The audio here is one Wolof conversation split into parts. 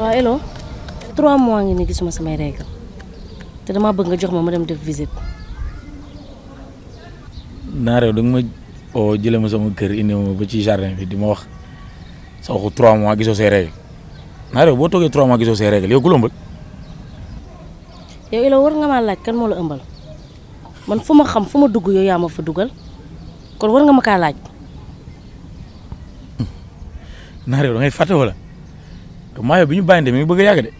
waaw hello 3 mois ngi ni gisuma samay règle te dama bëgg nga jox ma dem def visite. Naare da nga ma oo jëlee ma sama kër indi ma ba ci jardin bi di ma wax sa waxu 3 mois gisoo say règle Naare boo toogee 3 mois gisoo say règle yow ku la ëmbal. yow ilo war nga ma laaj kan moo la ëmbal man fu ma xam fu ma dugg yow yaa ma fa dugal kon war nga ma kaa laaj. Naare da ngay fàtte wala maa yow bi ñu bàyyante mi ngi bëgg a yàgg de.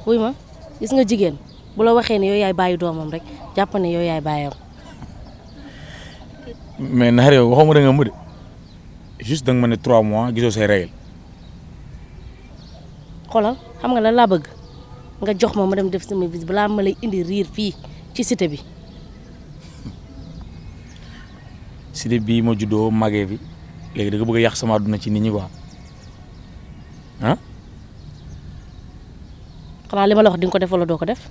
wuy ma gis nga jigéen bu la waxee ne yow yaay bàyyi doomam rek jàpp ne yow yaay bàyyam. mais Naare yow waxuma da nga ëmb de juste da nga ma ne 3 mois gisoo say règle. xoolal xam nga lan laa bëgg nga jox ma dem def sama visite balaa ma lay indi riir fii ci cité bi. cité bii ma juddoo màggee bi léegi da nga bëgg a yàq sama àdduna ci nit ñi quoi ah. xanaa li ma la wax di nga ko def wala doo ko def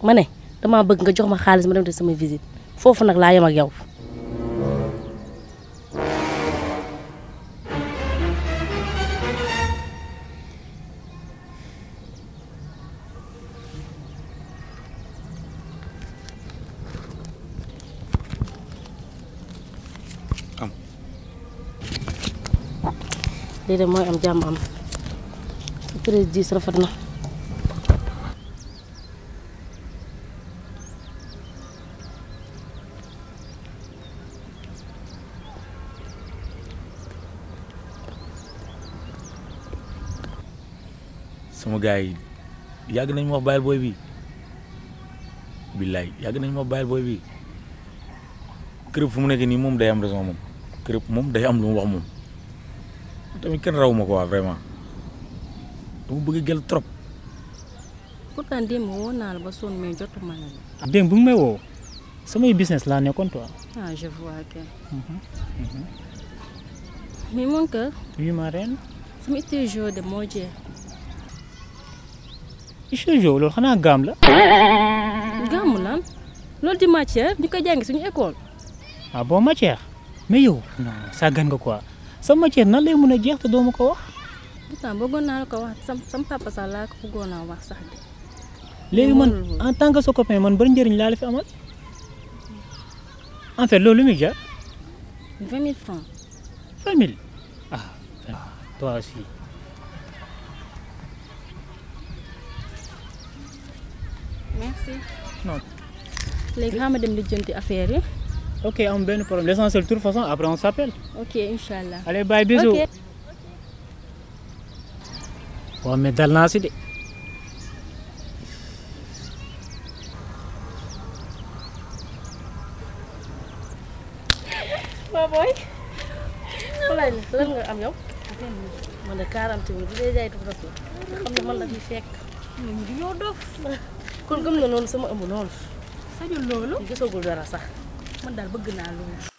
ma ne damaa bëgg nga jox ma xaalis ma dem def sama visite foofu nag laa yem ak yow. lii de mooy am jàmm am 13 rafet na. sama gars yi yàgg nañ ma wax bàyyil booy bi billaay yàgg nañ ma wax bàyyil booy bi kërëb fu mu nekk nii moom day am raison moom kërëb moom day am lu mu wax moom tamit kenn raw ma ko waa vraiment dama bëgg gel trop. pourtant démb woo naa la ba sonn mais jotuma la. démb bu may woo samay business laa nekkoon toi. ah je vois que. mais mon cœur. oui ma reine. sama studio de moo jeex. studio loolu xanaa gaam la. gaamu lan loolu di matière ñu koy jàngi suñu école. ah bon matière mais yow non sàggan nga quoi sa matière nan lay mën a jeex te doo ma ko wax. pourtant bëggoon naa la ko wax sam papa sax laa ko bëggoon naa wax sax de. léegi man en tant que sa copain man bari njëriñ laa la fi amal en fait loolu lu muy jar. 20 000 francs. 20 000 ah toi aussi. merci. non. léegi xam nga dem lijjanti affaire yi. ok am benn problème l'essentiel de toute façon après on s'appelle. ok inchallah. allez bye bisous. ok. waaw mais dal naa si de. waaw booy. walaay lan nga am yow. man de 40 000 bu dee jaay tuuti rafet nga xam ne man la fi fekk. ñun du ñoo dof. kon gëm na noonu sama ëmb noonu. sajul loolu. gisagul dara sax man daal bëgg naa loolu.